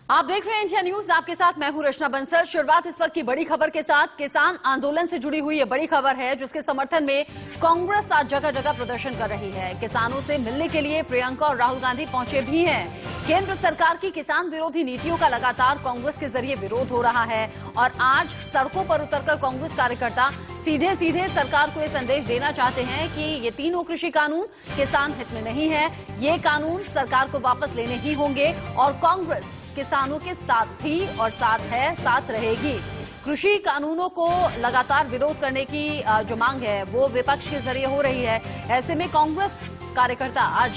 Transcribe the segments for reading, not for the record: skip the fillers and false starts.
आप देख रहे हैं इंडिया न्यूज, आपके साथ मैं हूं रचना बंसल। शुरुआत इस वक्त की बड़ी खबर के साथ। किसान आंदोलन से जुड़ी हुई ये बड़ी खबर है जिसके समर्थन में कांग्रेस आज जगह जगह प्रदर्शन कर रही है। किसानों से मिलने के लिए प्रियंका और राहुल गांधी पहुंचे भी हैं। केंद्र सरकार की किसान विरोधी नीतियों का लगातार कांग्रेस के जरिए विरोध हो रहा है और आज सड़कों पर उतरकर कांग्रेस कार्यकर्ता सीधे सीधे सरकार को ये संदेश देना चाहते हैं कि ये तीनों कृषि कानून किसान हित में नहीं है, ये कानून सरकार को वापस लेने ही होंगे और कांग्रेस किसानों के साथ थी और साथ है, साथ रहेगी। कृषि कानूनों को लगातार विरोध करने की जो मांग है वो विपक्ष के जरिए हो रही है। ऐसे में कांग्रेस कार्यकर्ता आज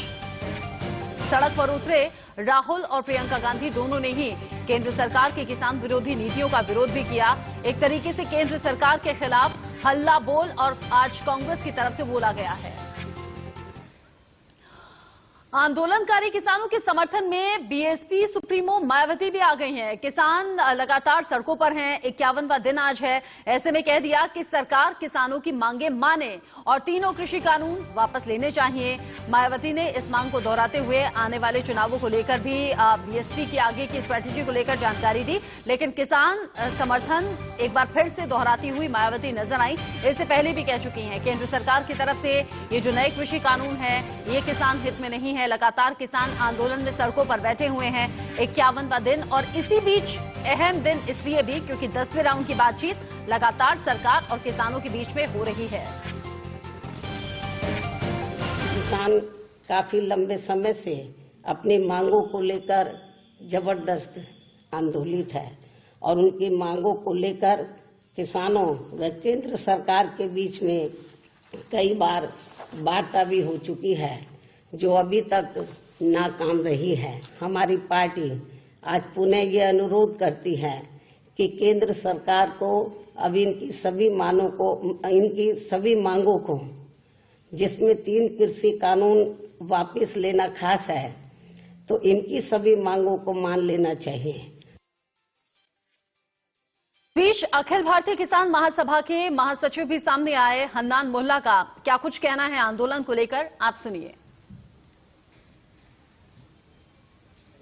सड़क पर उतरे। राहुल और प्रियंका गांधी दोनों ने ही केंद्र सरकार की किसान विरोधी नीतियों का विरोध भी किया। एक तरीके से केंद्र सरकार के खिलाफ हल्ला बोल और आज कांग्रेस की तरफ से बोला गया है। आंदोलनकारी किसानों के समर्थन में बीएसपी सुप्रीमो मायावती भी आ गई हैं। किसान लगातार सड़कों पर हैं, 51वां दिन आज है। ऐसे में कह दिया कि सरकार किसानों की मांगे माने और तीनों कृषि कानून वापस लेने चाहिए। मायावती ने इस मांग को दोहराते हुए आने वाले चुनावों को लेकर भी बीएसपी की आगे की स्ट्रेटेजी को लेकर जानकारी दी। लेकिन किसान समर्थन एक बार फिर से दोहराती हुई मायावती नजर आई। इससे पहले भी कह चुकी हैं केंद्र सरकार की तरफ से ये जो नए कृषि कानून है ये किसान हित में नहीं है। लगातार किसान आंदोलन में सड़कों पर बैठे हुए हैं, 51वां दिन। और इसी बीच अहम दिन इसलिए भी क्योंकि 10वें राउंड की बातचीत लगातार सरकार और किसानों के बीच में हो रही है। किसान काफी लंबे समय से अपनी मांगों को लेकर जबरदस्त आंदोलित है और उनकी मांगों को लेकर किसानों व केंद्र सरकार के बीच में कई बार वार्ता भी हो चुकी है जो अभी तक नाकाम रही है। हमारी पार्टी आज पुनः ये अनुरोध करती है कि केंद्र सरकार को अब इनकी सभी मांगों को जिसमें 3 कृषि कानून वापस लेना खास है तो इनकी सभी मांगों को मान लेना चाहिए। बीच अखिल भारतीय किसान महासभा के महासचिव भी सामने आए। हन्नान मोहल्ला का क्या कुछ कहना है आंदोलन को लेकर, आप सुनिए।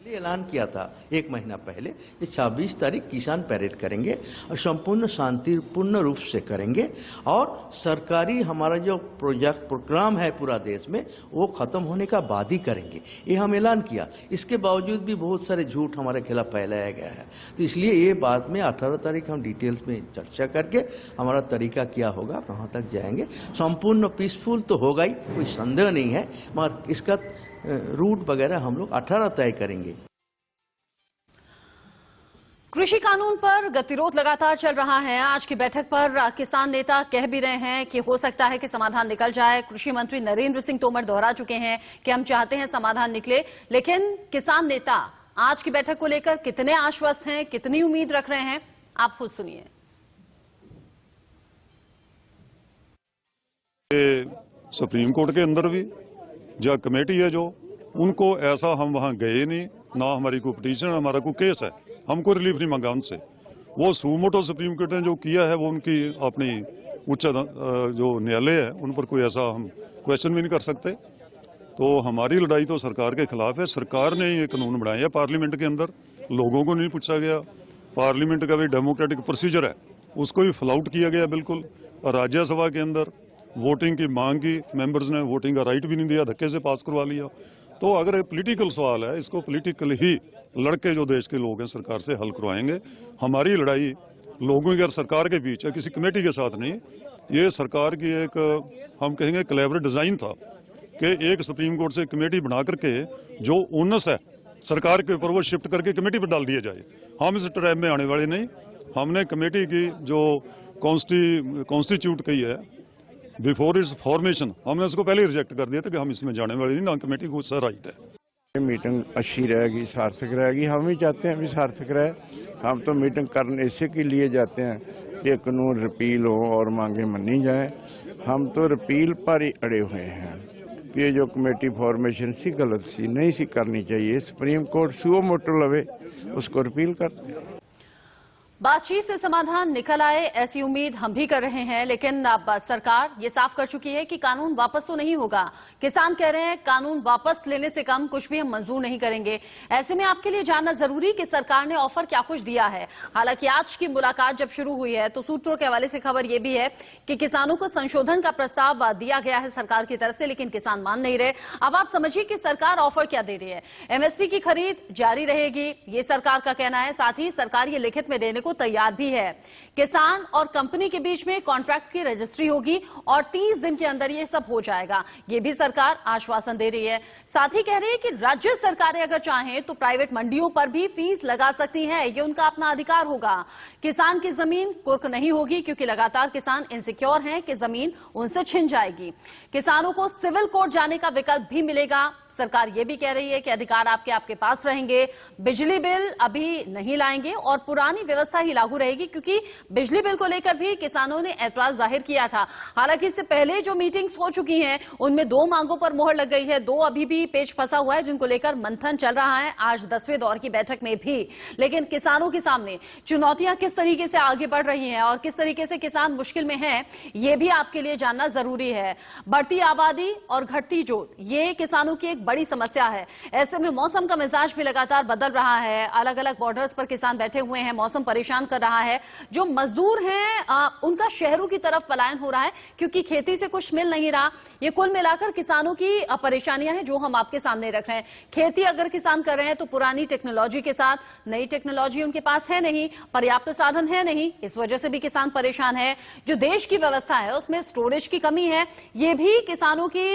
ऐलान किया था 1 महीना पहले कि 26 तारीख किसान परेड करेंगे और संपूर्ण शांतिपूर्ण रूप से करेंगे और सरकारी हमारा जो प्रोग्राम है पूरा देश में वो खत्म होने का बाद ही करेंगे, ये हम ऐलान किया। इसके बावजूद भी बहुत सारे झूठ हमारे खिलाफ फैलाया गया है। तो इसलिए ये बाद में 18 तारीख हम डिटेल्स में चर्चा करके हमारा तरीका क्या होगा, कहाँ तक जाएंगे। संपूर्ण पीसफुल तो होगा ही, कोई संदेह नहीं है, मगर इसका रूट वगैरह हम लोग 18 तय करेंगे। कृषि कानून पर गतिरोध लगातार चल रहा है। आज की बैठक पर किसान नेता कह भी रहे हैं कि हो सकता है कि समाधान निकल जाए। कृषि मंत्री नरेंद्र सिंह तोमर दोहरा चुके हैं कि हम चाहते हैं समाधान निकले। लेकिन किसान नेता आज की बैठक को लेकर कितने आश्वस्त हैं, कितनी उम्मीद रख रहे हैं, आप खुद सुनिए। सुप्रीम कोर्ट के अंदर भी जो कमेटी है जो उनको ऐसा हम वहां गए नहीं, ना हमारी कोई पिटीशन, हमारा कोई केस है, हमको रिलीफ नहीं मांगा उनसे। वो सुमोटो सुप्रीम कोर्ट ने जो किया है वो उनकी अपनी उच्च जो न्यायालय है उन पर कोई ऐसा हम क्वेश्चन भी नहीं कर सकते। तो हमारी लड़ाई तो सरकार के खिलाफ है। सरकार ने ये कानून बनाए है पार्लियामेंट के अंदर, लोगों को नहीं पूछा गया। पार्लियामेंट का भी डेमोक्रेटिक प्रोसीजर है उसको भी फ्लाउट किया गया बिल्कुल। और राज्यसभा के अंदर वोटिंग की मांग की, मेंबर्स ने वोटिंग का राइट भी नहीं दिया, धक्के से पास करवा लिया। तो अगर ये पॉलिटिकल सवाल है इसको पॉलिटिकल ही लड़के जो देश के लोग हैं सरकार से हल करवाएंगे। हमारी लड़ाई लोगों की और सरकार के बीच है, किसी कमेटी के साथ नहीं। ये सरकार की एक हम कहेंगे कोलैबोरेटिव डिजाइन था कि एक सुप्रीम कोर्ट से कमेटी बना करके जो ओनस है सरकार के ऊपर वो शिफ्ट करके कमेटी पर डाल दिया जाए। हम इस ट्रैप में आने वाले नहीं। हमने कमेटी की जो कॉन्स्टिट्यूट की है बिफोर इट्स फॉर्मेशन, हमने उसको पहले रिजेक्ट कर दिया था कि हम इसमें जाने वाले नहीं, ना कमेटी को सर राइट है। मीटिंग अच्छी रहेगी, सार्थक रहेगी। हम ही चाहते हैं भी सार्थक रहे। हम तो मीटिंग करने इसी के लिए जाते हैं कि कानून रिपील हो और मांगे मनी जाए। हम तो रिपील पर ही अड़े हुए हैं। ये जो कमेटी फॉर्मेशन सी गलत सी नहीं सी करनी चाहिए। सुप्रीम कोर्ट सुओ मोटो लवे उसको रिपील कर। बातचीत से समाधान निकल आए ऐसी उम्मीद हम भी कर रहे हैं, लेकिन अब सरकार ये साफ कर चुकी है कि कानून वापस तो नहीं होगा। किसान कह रहे हैं कानून वापस लेने से कम कुछ भी हम मंजूर नहीं करेंगे। ऐसे में आपके लिए जानना जरूरी कि सरकार ने ऑफर क्या कुछ दिया है। हालांकि आज की मुलाकात जब शुरू हुई है तो सूत्रों के हवाले से खबर यह भी है कि किसानों को संशोधन का प्रस्ताव दिया गया है सरकार की तरफ से, लेकिन किसान मान नहीं रहे। अब आप समझिए कि सरकार ऑफर क्या दे रही है। एमएसपी की खरीद जारी रहेगी, ये सरकार का कहना है। साथ ही सरकार ये लिखित में देने को तैयार भी है। किसान और कंपनी के बीच में कॉन्ट्रैक्ट की रजिस्ट्री होगी और 30 दिन के अंदर ये सब हो जाएगा, ये भी सरकार आश्वासन दे रही है। साथ ही कह रही है कि राज्य सरकारें अगर चाहें तो प्राइवेट मंडियों पर भी फीस लगा सकती हैं, ये उनका अपना अधिकार होगा। किसान की जमीन कुर्क नहीं होगी, क्योंकि लगातार किसान इनसिक्योर हैं कि जमीन उनसे छिन जाएगी। किसानों को सिविल कोर्ट जाने का विकल्प भी मिलेगा। सरकार ये भी कह रही है कि अधिकार आपके पास रहेंगे। बिजली बिल अभी नहीं लाएंगे और पुरानी व्यवस्था ही लागू रहेगी, क्योंकि बिजली बिल को लेकर भी किसानों ने ऐतराज जाहिर किया था। हालांकि इससे पहले जो मीटिंग्स हो चुकी हैं उनमें 2 मांगों पर मोहर लग गई है, 2 अभी भी पेच फंसा हुआ है, जिनको लेकर मंथन चल रहा है आज 10वें दौर की बैठक में भी। लेकिन किसानों के सामने चुनौतियां किस तरीके से आगे बढ़ रही हैं और किस तरीके से किसान मुश्किल में हैं, ये भी आपके लिए जानना जरूरी है। बढ़ती आबादी और घटती जोत, ये किसानों की एक बड़ी समस्या है। ऐसे में मौसम का मिजाज भी लगातार बदल रहा है। अलग अलग बॉर्डर्स पर किसान बैठे हुए हैं, मौसम परेशान कर रहा है। जो मजदूर हैं उनका शहरों की तरफ पलायन हो रहा है, क्योंकि खेती से कुछ मिल नहीं रहा। ये कुल मिलाकर किसानों की परेशानियां हैं जो हम आपके सामने रख रहे हैं। खेती अगर किसान कर रहे हैं तो पुरानी टेक्नोलॉजी के साथ, नई टेक्नोलॉजी उनके पास है नहीं, पर्याप्त साधन है नहीं, इस वजह से भी किसान परेशान है। जो देश की व्यवस्था है उसमें स्टोरेज की कमी है, ये भी किसानों के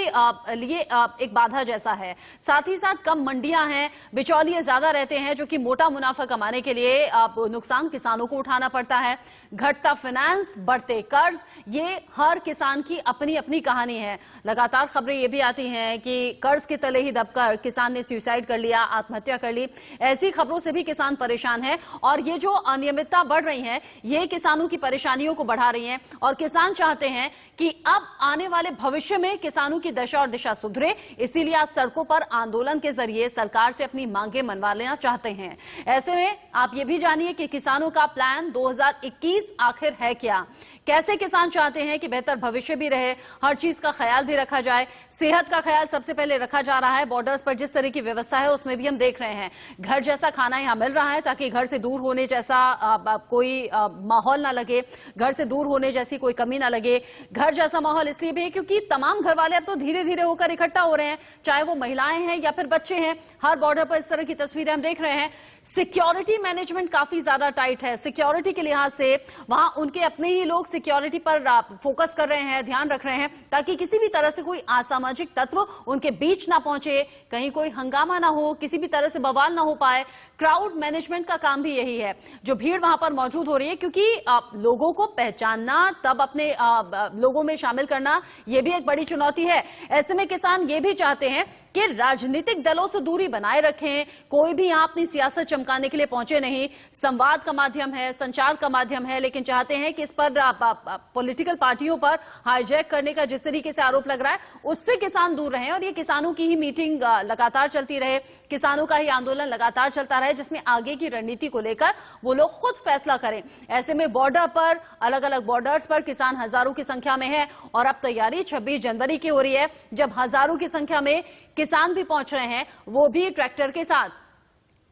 लिए एक बाधा जैसा है। साथ ही साथ कम मंडियां हैं, बिचौलिए ज्यादा रहते हैं, जो कि मोटा मुनाफा कमाने के लिए नुकसान किसानों को उठाना पड़ता है। घटता फाइनेंस, बढ़ते कर्ज, ये हर किसान की अपनी अपनी कहानी है। लगातार खबरें ये भी आती हैं कि कर्ज के तले ही दबकर किसान ने सुसाइड कर लिया, आत्महत्या कर ली। ऐसी खबरों से भी किसान परेशान है और ये जो अनियमितता बढ़ रही है ये किसानों की परेशानियों को बढ़ा रही है। और किसान चाहते हैं कि अब आने वाले भविष्य में किसानों की दशा और दिशा सुधरे, इसीलिए आज सड़कों पर आंदोलन के जरिए सरकार से अपनी मांगे मनवा लेना चाहते हैं। ऐसे में आप ये भी जानिए कि किसानों का प्लान 2021 आखिर है क्या। कैसे किसान चाहते हैं कि बेहतर भविष्य भी रहे, हर चीज का ख्याल भी रखा जाए। सेहत का ख्याल सबसे पहले रखा जा रहा है। बॉर्डर्स पर जिस तरह की व्यवस्था है उसमें भी हम देख रहे हैं घर जैसा खाना यहां मिल रहा है, ताकि घर से दूर होने जैसा कोई माहौल ना लगे, घर से दूर होने जैसी कोई कमी ना लगे। घर जैसा माहौल इसलिए भी है क्योंकि तमाम घर वाले अब तो धीरे धीरे होकर इकट्ठा हो रहे हैं, चाहे वो महिलाएं हैं या फिर बच्चे हैं। हर बॉर्डर पर इस तरह की तस्वीरें हम देख रहे हैं। सिक्योरिटी मैनेजमेंट काफी ज्यादा टाइट है। सिक्योरिटी के लिहाज से वहां उनके अपने ही लोग सिक्योरिटी पर फोकस कर रहे हैं, ध्यान रख रहे हैं, ताकि किसी भी तरह से कोई असामाजिक तत्व उनके बीच ना पहुंचे, कहीं कोई हंगामा ना हो, किसी भी तरह से बवाल ना हो पाए। क्राउड मैनेजमेंट का काम भी यही है। जो भीड़ वहां पर मौजूद हो रही है, क्योंकि लोगों को पहचानना, तब अपने लोगों में शामिल करना, यह भी एक बड़ी चुनौती है। ऐसे में किसान ये भी चाहते हैं कि राजनीतिक दलों से दूरी बनाए रखें। कोई भी यहां अपनी सियासत चमकाने के लिए पहुंचे नहीं। संवाद का माध्यम है, संचार का माध्यम है, लेकिन चाहते हैं कि इस पर पॉलिटिकल पार्टियों पर हाईजैक करने का जिस तरीके से आरोप लग रहा है उससे किसान दूर रहें और ये किसानों की ही मीटिंग लगातार चलती रहे, किसानों का ही आंदोलन लगातार चलता रहे, जिसमें आगे की रणनीति को लेकर वो लोग खुद फैसला करें। ऐसे में बॉर्डर पर, अलग अलग बॉर्डर्स पर किसान हजारों की संख्या में है और अब तैयारी 26 जनवरी की हो रही है, जब हजारों की संख्या में किसान भी पहुंच रहे हैं, वो भी ट्रैक्टर के साथ।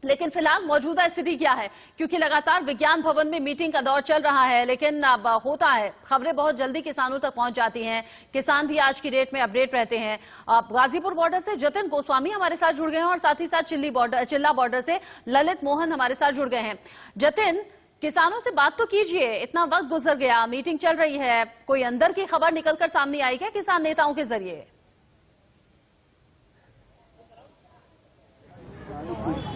लेकिन फिलहाल मौजूदा स्थिति क्या है, क्योंकि लगातार विज्ञान भवन में मीटिंग का दौर चल रहा है, लेकिन अब होता है खबरें बहुत जल्दी किसानों तक पहुंच जाती हैं। किसान भी आज की डेट में अपडेट रहते हैं। गाजीपुर बॉर्डर से जतिन गोस्वामी हमारे साथ जुड़ गए हैं और साथ ही साथ चिल्ला बॉर्डर से ललित मोहन हमारे साथ जुड़ गए हैं। जतिन, किसानों से बात तो कीजिए, इतना वक्त गुजर गया, मीटिंग चल रही है, कोई अंदर की खबर निकलकर सामने आई क्या किसान नेताओं के जरिए?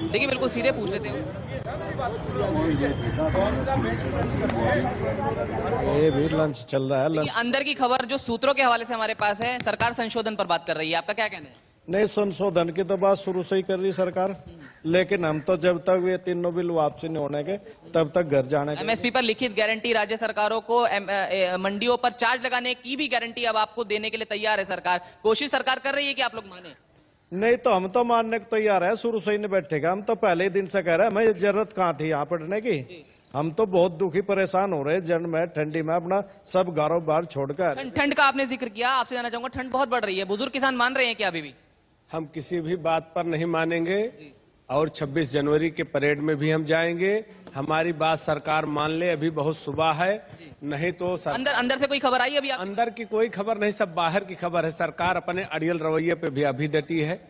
देखिए बिल्कुल सीधे पूछ लेते हैं। ये भी लंच चल रहा है। लंच अंदर की खबर जो सूत्रों के हवाले से हमारे पास है, सरकार संशोधन पर बात कर रही है, आपका क्या कहना है? नहीं, संशोधन की तो बात शुरू से ही कर रही सरकार, लेकिन हम तो जब तक ये तीनों बिल वापसी नहीं होने के तब तक घर जाने के। एमएसपी पर लिखित गारंटी राज्य सरकारों को मंडियों पर चार्ज लगाने की भी गारंटी अब आपको देने के लिए तैयार है सरकार। कोशिश सरकार कर रही है कि आप लोग माने? नहीं तो हम तो मानने को तैयार है, शुरू से ही नहीं बैठेगा। हम तो पहले ही दिन से कह रहे हैं, हमें जरूरत कहाँ थी यहाँ पढ़ने की, हम तो बहुत दुखी परेशान हो रहे हैं जन में, ठंडी में अपना सब गारों बार छोड़कर। ठंड का आपने जिक्र किया, आपसे जानना चाहूंगा ठंड बहुत बढ़ रही है, बुजुर्ग किसान मान रहे हैं क्या अभी भी? हम किसी भी बात पर नहीं मानेंगे और 26 जनवरी के परेड में भी हम जाएंगे। हमारी बात सरकार मान ले, अभी बहुत सुबह है, नहीं तो अंदर से कोई खबर आई अभी? अंदर की कोई खबर नहीं, सब बाहर की खबर है। सरकार अपने अड़ियल रवैये पे भी अभी डटी है।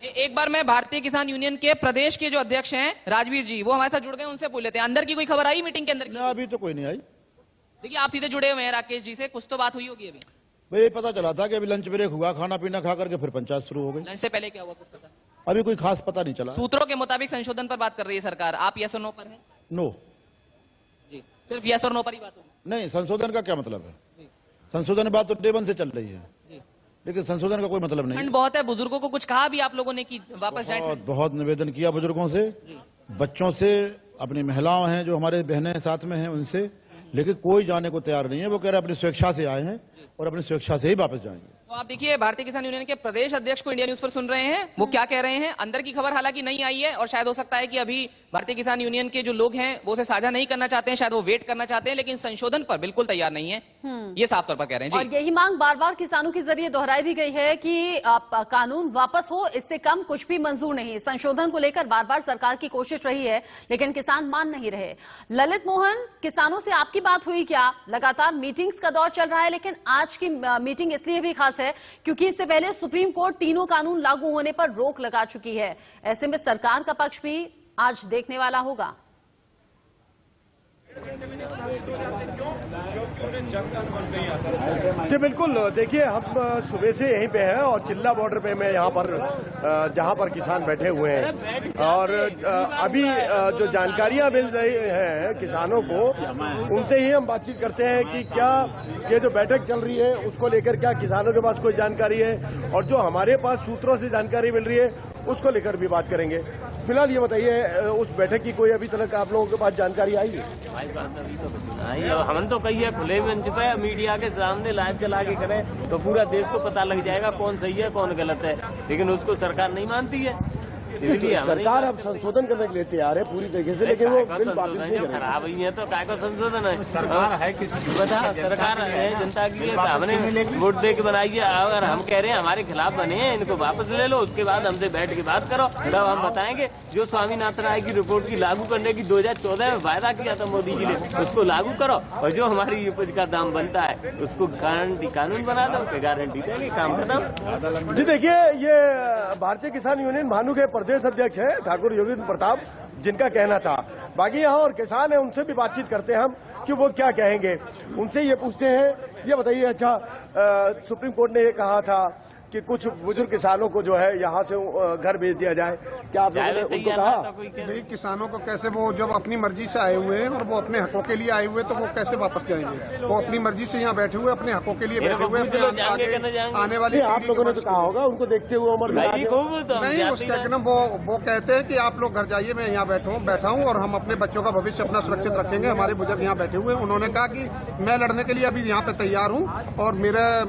एक बार मैं भारतीय किसान यूनियन के प्रदेश के जो अध्यक्ष हैं राजवीर जी, वो हमारे साथ जुड़ गए, उनसे पूछ लेते हैं अंदर की कोई खबर आई मीटिंग के अंदर की? अभी तो कोई नहीं आई। देखिए आप सीधे जुड़े हुए हैं राकेश जी से, कुछ तो बात हुई होगी अभी? भाई पता चला था कि अभी लंच ब्रेक हुआ, खाना पीना खा करके फिर पंचायत शुरू हो गई। लंच से पहले क्या हुआ कुछ पता? अभी कोई खास पता नहीं चला। सूत्रों के मुताबिक संशोधन पर बात कर रही है सरकार, आप यस और नो पर हैं? नो जी, सिर्फ यस और नो पर ही बात होगी? नहीं, संशोधन का क्या मतलब है? संशोधन बात तो डे वन से चल रही है, लेकिन संशोधन का कोई मतलब नहीं। ठंड बहुत है, बुजुर्गों को कुछ कहा भी आप लोगों ने कि वापस जाए? बहुत निवेदन किया बुजुर्गों से, बच्चों से, अपनी महिलाओं हैं जो हमारे बहनें साथ में हैं उनसे, लेकिन कोई जाने को तैयार नहीं है। वो कह रहे अपनी स्वेच्छा से आए हैं और अपनी स्वेच्छा से ही वापस जाएंगे। तो आप देखिए भारतीय किसान यूनियन के प्रदेश अध्यक्ष को इंडिया न्यूज पर सुन रहे हैं, वो क्या कह रहे हैं। अंदर की खबर हालांकि नहीं आई है और शायद हो सकता है कि अभी भारतीय किसान यूनियन के जो लोग हैं वो उसे साझा नहीं करना चाहते हैं, शायद वो वेट करना चाहते हैं, लेकिन संशोधन पर बिल्कुल तैयार नहीं है, ये साफ तौर पर कह रहे हैं। और यही मांग बार बार किसानों के जरिए दोहराई भी गई है कि कानून वापस हो, इससे कम कुछ भी मंजूर नहीं। संशोधन को लेकर बार बार सरकार की कोशिश रही है, लेकिन किसान मान नहीं रहे। ललित मोहन, किसानों से आपकी बात हुई क्या? लगातार मीटिंग्स का दौर चल रहा है, लेकिन आज की मीटिंग इसलिए भी खास है क्योंकि इससे पहले सुप्रीम कोर्ट तीनों कानून लागू होने पर रोक लगा चुकी है। ऐसे में सरकार का पक्ष भी आज देखने वाला होगा। जी बिल्कुल, देखिए हम सुबह से यहीं पे हैं और चिल्ला बॉर्डर पे मैं यहाँ पर जहाँ पर किसान बैठे हुए हैं और अभी जो जानकारियाँ मिल रही हैं किसानों को, उनसे ही हम बातचीत करते हैं कि क्या ये जो बैठक चल रही है उसको लेकर क्या किसानों के पास कोई जानकारी है और जो हमारे पास सूत्रों से जानकारी मिल रही है उसको लेकर भी बात करेंगे। फिलहाल ये बताइए, उस बैठक की कोई अभी तक आप लोगों के पास जानकारी आई है? हम तो कही है खुले मंच पे मीडिया के सामने लाइव चला के करें तो पूरा देश को पता लग जाएगा कौन सही है कौन गलत है, लेकिन उसको सरकार नहीं मानती है। सरकार अब संशोधन करने के लिए तैयार है पूरी तरीके से, लेकिन वो बिल वापस नहीं करेगी। खराब ही है तो काय का संशोधन है? सरकार है किसी बता, सरकार है जनता की है, हमने वोट दे के बनाई है। अगर हम कह रहे हैं हमारे खिलाफ बने हैं, इनको वापस ले लो, उसके बाद हमसे बैठ के बात करो, तब हम बताएंगे। जो स्वामीनाथन राय की रिपोर्ट की लागू करने की 2014 में वायदा किया था मोदी जी ने, उसको लागू करो और जो हमारी उपज का दाम बनता है उसको गारंटी कानून बना दो, गारंटी देंगे, काम खत्म। जी देखिए, ये भारतीय किसान यूनियन भानु के प्रदेश अध्यक्ष है ठाकुर योगेंद्र प्रताप, जिनका कहना था। बाकी यहाँ और किसान है, उनसे भी बातचीत करते हैं हम कि वो क्या कहेंगे। उनसे ये पूछते हैं, ये बताइए, अच्छा सुप्रीम कोर्ट ने ये कहा था कि कुछ बुजुर्ग किसानों को जो है यहाँ से घर भेज दिया जाए, क्या आप लोगों ने उनको कहा? नहीं, किसानों को कैसे, वो जब अपनी मर्जी से आए हुए हैं और वो अपने हकों के लिए आए हुए, तो वो कैसे वापस जाएंगे? वो अपनी मर्जी से यहाँ बैठे हुए, अपने हकों के लिए बैठे हुए, आने वाली आप लोगों ने तो कहा होगा उनको देखते हुए उम्र नहीं, उसका एकदम वो कहते हैं कि आप लोग घर जाइए, मैं यहाँ बैठा हूँ और हम अपने बच्चों का भविष्य अपना सुरक्षित रखेंगे। हमारे बुजुर्ग यहाँ बैठे हुए, उन्होंने कहा कि मैं लड़ने के लिए अभी यहाँ पे तैयार हूँ और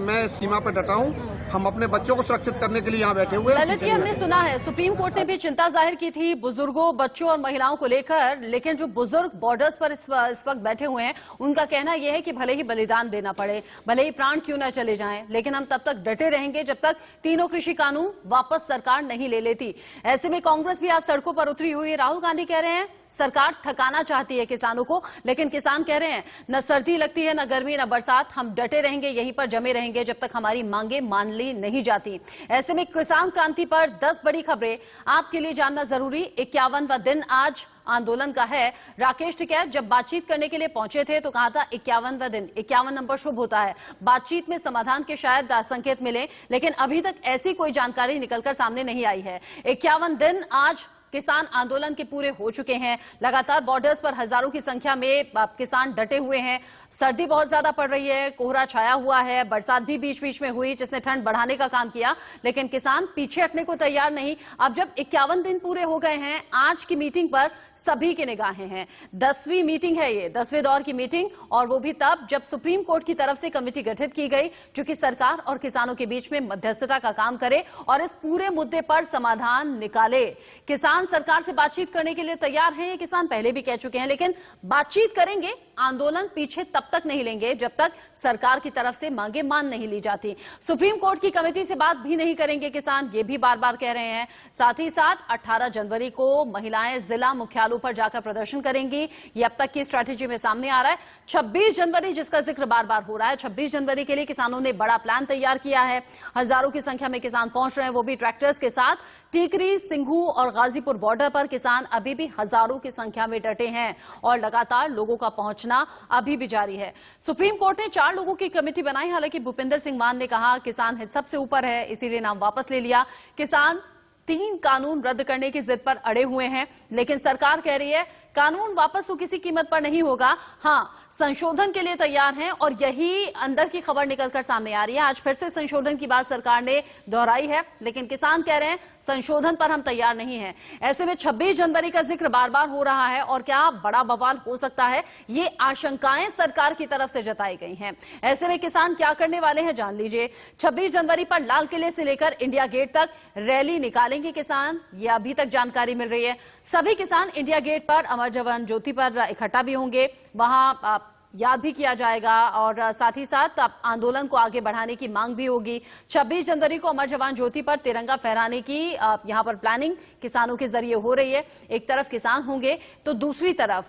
मैं सीमा पे डटा हूँ, हम अपने बच्चों को सुरक्षित करने के लिए यहाँ बैठे हुए। ललित, ये हमने सुना है सुप्रीम कोर्ट ने भी चिंता जाहिर की थी बुजुर्गों, बच्चों और महिलाओं को लेकर, लेकिन जो बुजुर्ग बॉर्डर्स पर इस वक्त बैठे हुए हैं उनका कहना यह है कि भले ही बलिदान देना पड़े, भले ही प्राण क्यों न चले जाएं, लेकिन हम तब तक डटे रहेंगे जब तक तीनों कृषि कानून वापस सरकार नहीं ले लेती। ऐसे में कांग्रेस भी आज सड़कों पर उतरी हुई है। राहुल गांधी कह रहे हैं सरकार थकाना चाहती है किसानों को, लेकिन किसान कह रहे हैं न सर्दी लगती है, न गर्मी, न बरसात, हम डटे रहेंगे, यहीं पर जमे रहेंगे जब तक हमारी मांगे मान ली नहीं जाती। ऐसे में किसान क्रांति पर 10 बड़ी खबरें आपके लिए जानना जरूरी। 51वां दिन आज आंदोलन का है। राकेश टिकैत जब बातचीत करने के लिए पहुंचे थे तो कहा था 51वां दिन, 51 नंबर शुभ होता है, बातचीत में समाधान के शायद संकेत मिले, लेकिन अभी तक ऐसी कोई जानकारी निकलकर सामने नहीं आई है। 51 दिन आज किसान आंदोलन के पूरे हो चुके हैं। लगातार बॉर्डर्स पर हजारों की संख्या में किसान डटे हुए हैं। सर्दी बहुत ज्यादा पड़ रही है, कोहरा छाया हुआ है, बरसात भी बीच बीच में हुई जिसने ठंड बढ़ाने का काम किया, लेकिन किसान पीछे हटने को तैयार नहीं। अब जब 51 दिन पूरे हो गए हैं, आज की मीटिंग पर सभी की निगाहें हैं। 10वीं मीटिंग है ये, 10वें दौर की मीटिंग, और वो भी तब जब सुप्रीम कोर्ट की तरफ से कमेटी गठित की गई जो कि सरकार और किसानों के बीच में मध्यस्थता का काम करे और इस पूरे मुद्दे पर समाधान निकाले। किसान किसान सरकार से बातचीत करने के लिए तैयार हैं, ये किसान पहले भी कह चुके हैं, लेकिन बातचीत करेंगे, आंदोलन पीछे तब तक नहीं लेंगे जब तक सरकार की तरफ से मांगे मान नहीं ली जाती। सुप्रीम कोर्ट की कमेटी से बात भी नहीं करेंगे किसान, ये भी बार बार कह रहे हैं। साथ ही साथ 18 जनवरी को महिलाएं जिला मुख्यालयों पर जाकर प्रदर्शन करेंगी, ये अब तक की स्ट्रैटेजी में सामने आ रहा है। 26 जनवरी जिसका जिक्र बार बार हो रहा है, 26 जनवरी के लिए किसानों ने बड़ा प्लान तैयार किया है। हजारों की संख्या में किसान पहुंच रहे हैं, वो भी ट्रैक्टर्स के साथ। टीकरी, सिंघू और गाजीपुर बॉर्डर पर किसान अभी भी हजारों की संख्या में डटे हैं और लगातार लोगों का पहुंचना अभी भी जारी है। सुप्रीम कोर्ट ने 4 लोगों की कमेटी बनाई, हालांकि भूपिंदर सिंह मान ने कहा किसान हित सबसे ऊपर है, इसीलिए नाम वापस ले लिया। किसान 3 कानून रद्द करने की जिद पर अड़े हुए हैं, लेकिन सरकार कह रही है कानून वापस तो किसी कीमत पर नहीं होगा, हाँ संशोधन के लिए तैयार हैं। और यही अंदर की खबर निकलकर सामने आ रही है। आज फिर से संशोधन की बात सरकार ने दोहराई है, लेकिन किसान कह रहे हैं संशोधन पर हम तैयार नहीं हैं। ऐसे में 26 जनवरी का जिक्र बार बार हो रहा है और क्या बड़ा बवाल हो सकता है, ये आशंकाएं सरकार की तरफ से जताई गई हैं। ऐसे में किसान क्या करने वाले हैं जान लीजिए। 26 जनवरी पर लाल किले से लेकर इंडिया गेट तक रैली निकालेंगे किसान, ये अभी तक जानकारी मिल रही है। सभी किसान इंडिया गेट पर अमर जवान ज्योति पर इकट्ठा भी होंगे, वहां याद भी किया जाएगा और साथ ही साथ आंदोलन को आगे बढ़ाने की मांग भी होगी। 26 जनवरी को अमर जवान ज्योति पर तिरंगा फहराने की यहां पर प्लानिंग किसानों के जरिए हो रही है। एक तरफ किसान होंगे तो दूसरी तरफ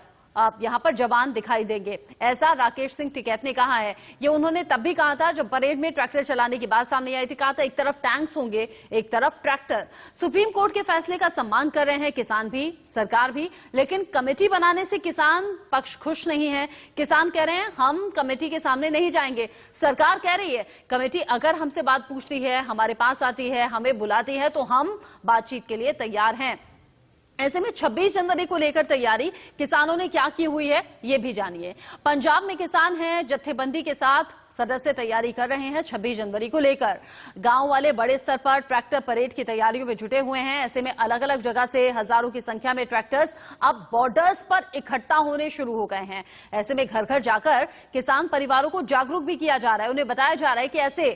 यहां पर जवान दिखाई देंगे, ऐसा राकेश सिंह टिकैत ने कहा है। ये उन्होंने तब भी कहा था जब परेड में ट्रैक्टर चलाने की बात सामने आई थी, कहा था एक तरफ टैंक्स होंगे, एक तरफ ट्रैक्टर। सुप्रीम कोर्ट के फैसले का सम्मान कर रहे हैं किसान भी, सरकार भी, लेकिन कमेटी बनाने से किसान पक्ष खुश नहीं है। किसान कह रहे हैं हम कमेटी के सामने नहीं जाएंगे। सरकार कह रही है कमेटी अगर हमसे बात पूछती है, हमारे पास आती है, हमें बुलाती है तो हम बातचीत के लिए तैयार हैं। ऐसे में 26 जनवरी को लेकर तैयारी किसानों ने क्या की हुई है, ये भी जानिए। पंजाब में किसान हैं, जत्थेबंदी के साथ सदस्य तैयारी कर रहे हैं 26 जनवरी को लेकर। गांव वाले बड़े स्तर पर ट्रैक्टर परेड की तैयारियों में जुटे हुए हैं। ऐसे में अलग अलग जगह से हजारों की संख्या में ट्रैक्टर्स अब बॉर्डर्स पर इकट्ठा होने शुरू हो गए हैं। ऐसे में घर घर जाकर किसान परिवारों को जागरूक भी किया जा रहा है। उन्हें बताया जा रहा है कि ऐसे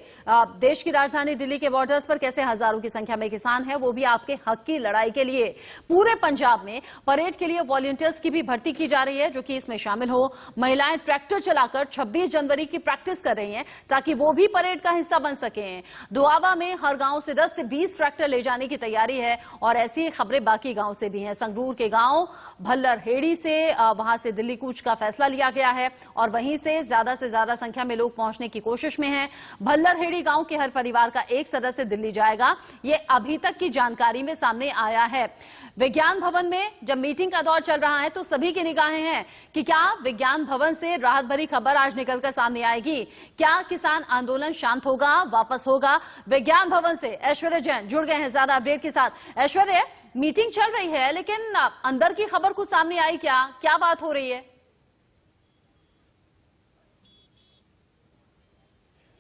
देश की राजधानी दिल्ली के बॉर्डर्स पर कैसे हजारों की संख्या में किसान है, वो भी आपके हक की लड़ाई के लिए। पूरे पंजाब में परेड के लिए वॉलंटियर्स की भी भर्ती की जा रही है जो कि इसमें शामिल हो। महिलाएं ट्रैक्टर चलाकर 26 जनवरी की प्रैक्टिस कर रही हैं ताकि वो भी परेड का हिस्सा बन सकें। दुआबा में हर गांव से 10 से 20 ट्रैक्टर ले जाने की तैयारी है और ऐसी खबरें बाकी गांव से भी हैं। संगरूर के गांव भल्लर हेड़ी से वहां से दिल्ली कूच का फैसला लिया गया है और वहीं से ज्यादा संख्या में लोग पहुंचने की कोशिश में हैं। भल्लर हेड़ी गांव के हर परिवार का एक सदस्य दिल्ली जाएगा, ये अभी तक की जानकारी में सामने आया है। विज्ञान भवन में जब मीटिंग का दौर चल रहा है तो सभी की निगाहें हैं कि क्या विज्ञान भवन से राहत भरी खबर आज निकलकर सामने आएगी। क्या किसान आंदोलन शांत होगा, वापस होगा? विज्ञान भवन से ऐश्वर्या जैन जुड़ गए हैं ज्यादा अपडेट के साथ। ऐश्वर्या, मीटिंग चल रही है लेकिन अंदर की खबर कुछ सामने आई क्या बात हो रही है?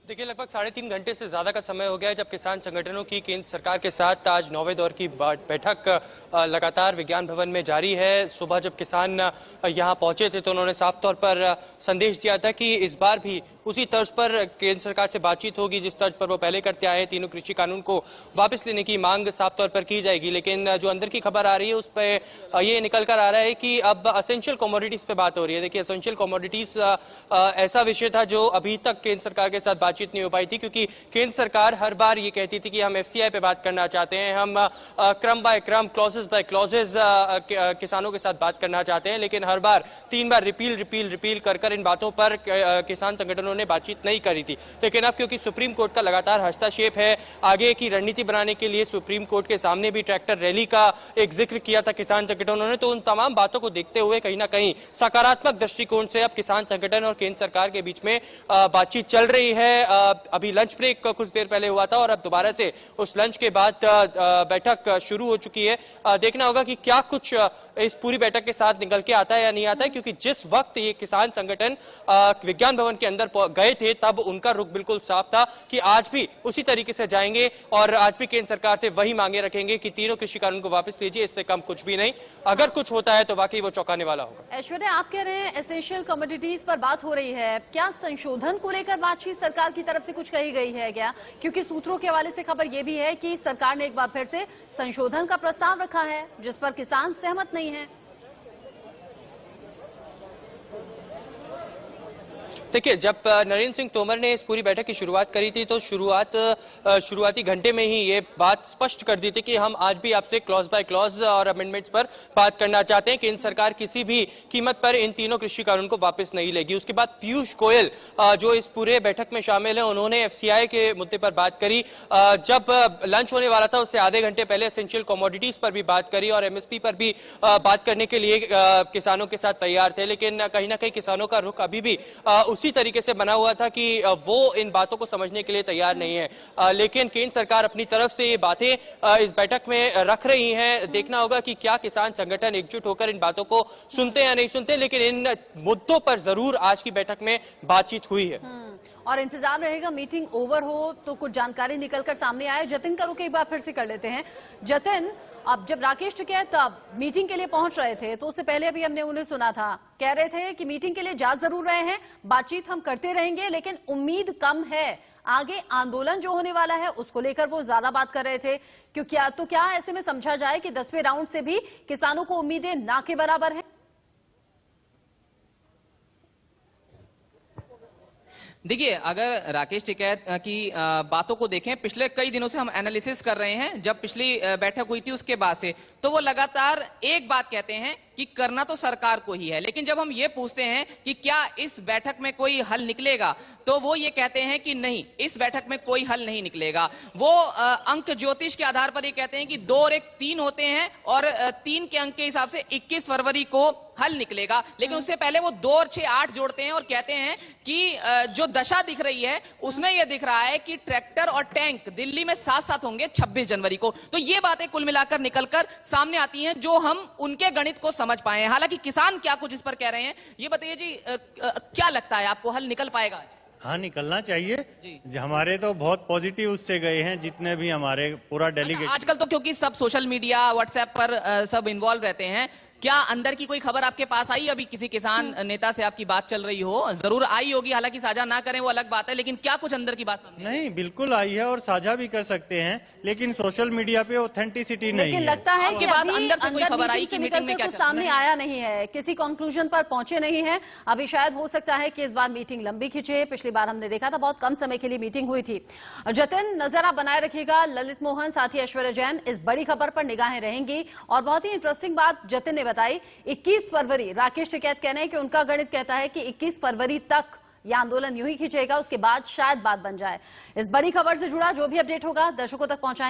देखिए, लगभग 3.5 घंटे से ज्यादा का समय हो गया है जब किसान संगठनों की केंद्र सरकार के साथ आज 9वें दौर की बैठक लगातार विज्ञान भवन में जारी है। सुबह जब किसान यहां पहुंचे थे तो उन्होंने साफ तौर पर संदेश दिया था कि इस बार भी उसी तर्ज पर केंद्र सरकार से बातचीत होगी जिस तर्ज पर वो पहले करते आए। तीनों कृषि कानून को वापस लेने की मांग साफ तौर पर की जाएगी, लेकिन जो अंदर की खबर आ रही है उस पर ये निकल कर आ रहा है कि अब असेंशियल कमोडिटीज पे बात हो रही है। देखिए, असेंशियल कमोडिटीज ऐसा विषय था जो अभी तक केंद्र सरकार के साथ बातचीत नहीं हो पाई थी, क्योंकि केंद्र सरकार हर बार ये कहती थी कि हम FCI पे बात करना चाहते हैं, हम क्रम बाय क्रम, क्लॉजेस बाय क्लॉजेस किसानों के साथ बात करना चाहते हैं, लेकिन हर बार 3 बार रिपील कर इन बातों पर किसान संगठनों ने बातचीत नहीं करी थी। लेकिन अब क्योंकि सुप्रीम कोर्ट का लगातार हस्तक्षेप है, आगे की रणनीति बनाने के लिए सुप्रीम कोर्ट के सामने भी ट्रैक्टर रैली का एक जिक्र किया था किसान संगठनों ने, तो उन तमाम बातों को देखते हुए कहीं ना कहीं सकारात्मक दृष्टिकोण से अब किसान संगठन और केंद्र सरकार के बीच में बातचीत चल रही है। अभी लंच ब्रेक कुछ देर पहले हुआ था और अब दोबारा से उस लंच के बाद बैठक शुरू हो चुकी है। देखना होगा कि क्या कुछ इस पूरी बैठक के साथ निकल के आता है या नहीं आता है, क्योंकि जिस वक्त ये किसान संगठन विज्ञान भवन के अंदर गए थे तब उनका रुख बिल्कुल साफ था कि आज भी उसी तरीके से जाएंगे और आज भी केंद्र सरकार से वही मांगे रखेंगे कि तीनों कृषि कानून को वापस लीजिए, इससे कम कुछ भी नहीं। अगर कुछ होता है तो वाकई वो चौंकाने वाला होगा। ऐश्वर्या, आप कह रहे हैं एसेंशियल कमोडिटीज पर बात हो रही है, क्या संशोधन को लेकर बातचीत सरकार सरकार की तरफ से कुछ कही गई है क्या? क्योंकि सूत्रों के हवाले से खबर यह भी है कि सरकार ने एक बार फिर से संशोधन का प्रस्ताव रखा है जिस पर किसान सहमत नहीं है। देखिए, जब नरेंद्र सिंह तोमर ने इस पूरी बैठक की शुरुआत करी थी तो शुरुआती घंटे में ही ये बात स्पष्ट कर दी थी कि हम आज भी आपसे क्लॉज बाय क्लॉज और अमेंडमेंट्स पर बात करना चाहते हैं। केंद्र सरकार किसी भी कीमत पर इन तीनों कृषि कानून को वापस नहीं लेगी। उसके बाद पीयूष गोयल जो इस पूरे बैठक में शामिल है, उन्होंने FCI के मुद्दे पर बात करी। जब लंच होने वाला था उससे आधे घंटे पहले एसेंशियल कमोडिटीज पर भी बात करी और MSP पर भी बात करने के लिए किसानों के साथ तैयार थे। लेकिन कहीं ना कहीं किसानों का रुख अभी भी उसी तरीके से बना हुआ था कि वो इन बातों को समझने के लिए तैयार नहीं है। लेकिन केंद्र सरकार अपनी तरफ से ये बातें इस बैठक में रख रही हैं। देखना होगा कि क्या किसान संगठन एकजुट होकर इन बातों को सुनते या नहीं सुनते, लेकिन इन मुद्दों पर जरूर आज की बैठक में बातचीत हुई है। और इंतजार रहेगा मीटिंग ओवर हो तो कुछ जानकारी निकलकर सामने आए। जतिन का रुख एक बार फिर से कर लेते हैं। जतिन, अब जब राकेश टिकैत मीटिंग के लिए पहुंच रहे थे तो उससे पहले अभी हमने उन्हें सुना था, कह रहे थे कि मीटिंग के लिए जा जरूर रहे हैं, बातचीत हम करते रहेंगे, लेकिन उम्मीद कम है। आगे आंदोलन जो होने वाला है उसको लेकर वो ज्यादा बात कर रहे थे। क्या ऐसे में समझा जाए कि 10वें राउंड से भी किसानों को उम्मीदें ना के बराबर है? देखिए, अगर राकेश टिकैत की बातों को देखें, पिछले कई दिनों से हम एनालिसिस कर रहे हैं। जब पिछली बैठक हुई थी उसके बाद से तो वो लगातार एक बात कहते हैं कि करना तो सरकार को ही है, लेकिन जब हम ये पूछते हैं कि क्या इस बैठक में कोई हल निकलेगा तो वो ये कहते हैं कि नहीं, इस बैठक में कोई हल नहीं निकलेगा। वो अंक ज्योतिष के आधार पर ये कहते हैं कि 2 और 1 3 होते हैं और 3 के अंक के हिसाब से 21 फरवरी को हल निकलेगा। लेकिन उससे पहले वो 2 और 6 8 जोड़ते हैं और कहते हैं कि जो दशा दिख रही है उसमें यह दिख रहा है कि ट्रैक्टर और टैंक दिल्ली में साथ साथ होंगे 26 जनवरी को। तो ये बातें कुल मिलाकर निकलकर सामने आती हैं जो हम उनके गणित को समझ पाए हैं। हालांकि किसान क्या कुछ इस पर कह रहे हैं, ये बताइए जी, क्या लगता है आपको, हल निकल पाएगा? हाँ, निकलना चाहिए। हमारे तो बहुत पॉजिटिव उससे गए हैं जितने भी हमारे पूरा डेलीगेट। आजकल तो क्योंकि सब सोशल मीडिया व्हाट्सएप पर सब इन्वॉल्व रहते हैं, क्या अंदर की कोई खबर आपके पास आई? अभी किसी किसान नेता से आपकी बात चल रही हो, जरूर आई होगी, हालांकि साझा ना करें वो अलग बात है, लेकिन क्या कुछ अंदर की बात नहीं, बिल्कुल आई है और साझा भी कर सकते हैं, लेकिन सोशल मीडिया पे ऑथेंटिसिटी नहीं है। लगता है कि बाद अंदर से कोई खबर आई कि मीटिंग में क्या सामने आया नहीं है, किसी कंक्लूजन पर पहुंचे नहीं है। अभी शायद हो सकता है कि इस बार मीटिंग लंबी खिंचे। पिछली बार हमने देखा था बहुत कम समय के लिए मीटिंग हुई थी। जतिन, नजर आप बनाए रखिएगा। ललित मोहन साथ ही ऐश्वर्या जैन, इस बड़ी खबर पर निगाहें रहेंगी। और बहुत ही इंटरेस्टिंग बात जतिन ने बताई, 21 फरवरी राकेश टिकैत कहने हैं कि उनका गणित कहता है कि 21 फरवरी तक यह आंदोलन यूं ही खिंचेगा, उसके बाद शायद बात बन जाए। इस बड़ी खबर से जुड़ा जो भी अपडेट होगा दर्शकों तक पहुंचाएंगे।